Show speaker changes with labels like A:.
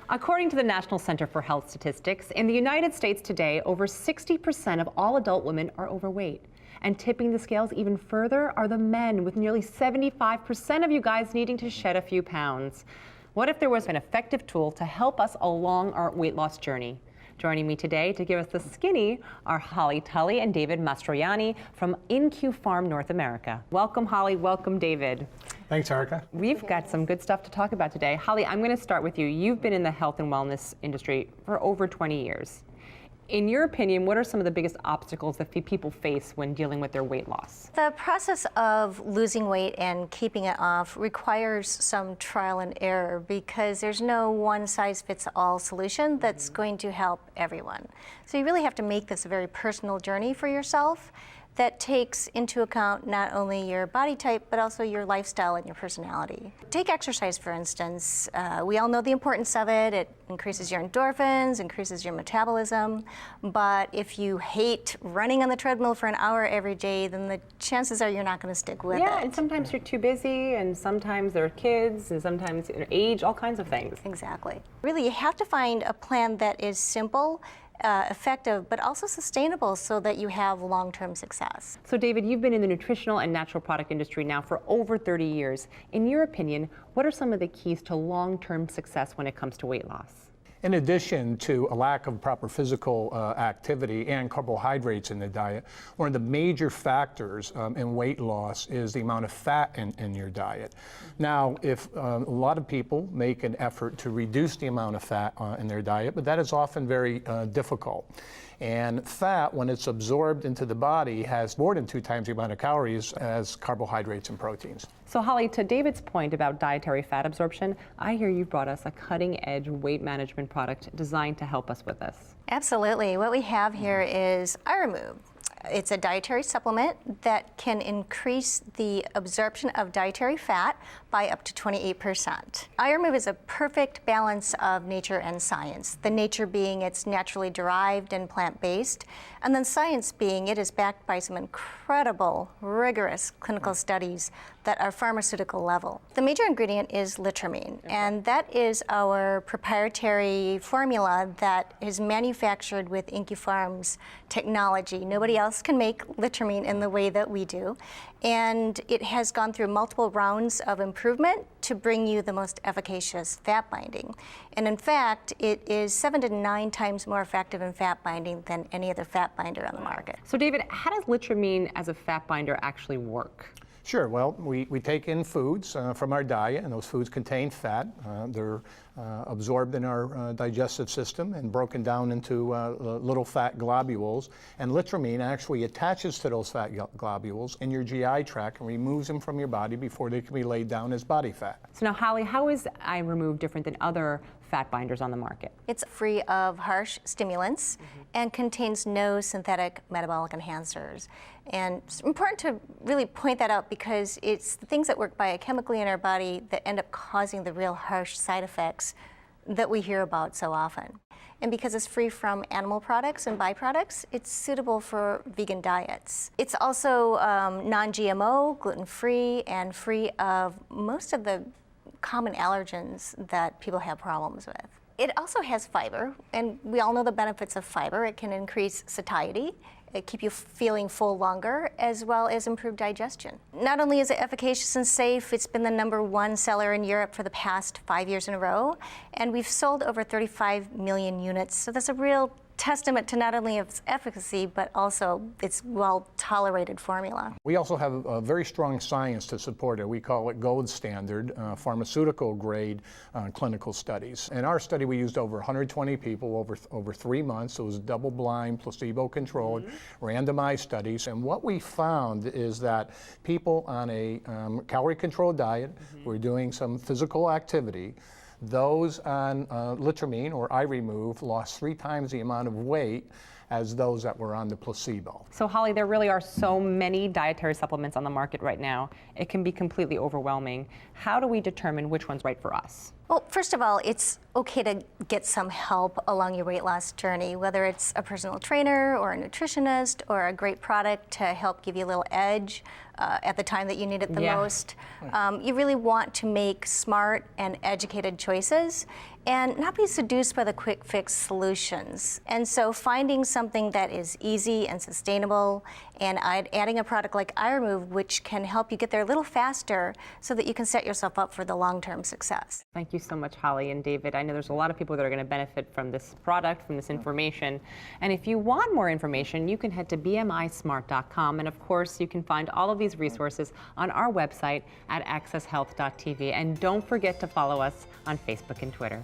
A: According to the National Center for Health Statistics, in the United States today, over 60% of all adult women are overweight. And tipping the scales even further are the men, with nearly 75% of you guys needing to shed a few pounds. What if there was an effective tool to help us along our weight loss journey? Joining me today to give us the skinny are Holly Tully and David Mastroianni from InQ Farm North America. Welcome, Holly. Welcome, David.
B: Thanks, Ereka.
A: We've got some good stuff to talk about today. Holly, I'm going to start with you. You've been in the health and wellness industry for over 20 years. In your opinion, what are some of the biggest obstacles that people face when dealing with their weight loss?
C: The process of losing weight and keeping it off requires some trial and error because there's no one-size-fits-all solution that's going to help everyone. So you really have to make this a very personal journey for yourself that takes into account not only your body type, but also your lifestyle and your personality. Take exercise, for instance. We all know the importance of it. It increases your endorphins, increases your metabolism. But if you hate running on the treadmill for an hour every day, then the chances are you're not going to stick with it.
A: Yeah, and sometimes you're too busy, and sometimes there are kids, and sometimes age, all kinds of things.
C: Exactly. Really, you have to find a plan that is simple, effective, but also sustainable so that you have long-term success.
A: So David, you've been in the nutritional and natural product industry now for over 30 years. In your opinion, what are some of the keys to long-term success when it comes to weight loss?
B: In addition to a lack of proper physical activity and carbohydrates in the diet, one of the major factors in weight loss is the amount of fat in your diet. Now, if a lot of people make an effort to reduce the amount of fat in their diet, but that is often very difficult. And fat, when it's absorbed into the body, has more than 2 times the amount of calories as carbohydrates and proteins.
A: So Holly, to David's point about dietary fat absorption, I hear you brought us a cutting-edge weight management product designed to help us with this.
C: Absolutely. What we have here is iRemove. It's a dietary supplement that can increase the absorption of dietary fat by up to 28%. iRemove is a perfect balance of nature and science. The nature being it's naturally derived and plant-based, and then science being it is backed by some incredible, rigorous clinical studies that are pharmaceutical level. The major ingredient is litramine, and that is our proprietary formula that is manufactured with InQ Farm's technology. Nobody else can make litramine in the way that we do, and it has gone through multiple rounds of improvement to bring you the most efficacious fat binding. And in fact, it is 7 to 9 times more effective in fat binding than any other fat binder on the market.
A: So David, how does litramine as a fat binder actually work?
B: Sure. Well, we take in foods from our diet, and those foods contain fat. They're absorbed in our digestive system and broken down into little fat globules. And litramine actually attaches to those fat globules in your GI tract and removes them from your body before they can be laid down as body fat.
A: So now, Holly, how is iRemove different than other fat binders on the market?
C: It's free of harsh stimulants and contains no synthetic metabolic enhancers. And it's important to really point that out because it's the things that work biochemically in our body that end up causing the real harsh side effects that we hear about so often. And because it's free from animal products and byproducts, it's suitable for vegan diets. It's also non-GMO, gluten-free, and free of most of the common allergens that people have problems with. It also has fiber, and we all know the benefits of fiber. It can increase satiety, keep you feeling full longer, as well as improve digestion. Not only is it efficacious and safe, it's been the #1 seller in Europe for the past 5 years in a row, and we've sold over 35 million units, so that's a real testament to not only its efficacy, but also its well-tolerated formula.
B: We also have a very strong science to support it. We call it gold standard, pharmaceutical grade clinical studies. In our study, we used over 120 people over 3 months. It was double-blind, placebo-controlled, randomized studies. And what we found is that people on a calorie-controlled diet were doing some physical activity. Those on litramine or iRemove lost 3 times the amount of weight as those that were on the placebo.
A: So Holly, there really are so many dietary supplements on the market right now. It can be completely overwhelming. How do we determine which one's right for us?
C: Well, first of all, it's okay to get some help along your weight loss journey, whether it's a personal trainer or a nutritionist or a great product to help give you a little edge at the time that you need it the most. You really want to make smart and educated choices and not be seduced by the quick fix solutions. And so finding something that is easy and sustainable and adding a product like iRemove, which can help you get there a little faster so that you can set yourself up for the long-term success.
A: Thank you so much, Holly and David. I know there's a lot of people that are going to benefit from this product, from this information. And if you want more information, you can head to bmismart.com. And of course, you can find all of these resources on our website at accesshealth.tv. And don't forget to follow us on Facebook and Twitter.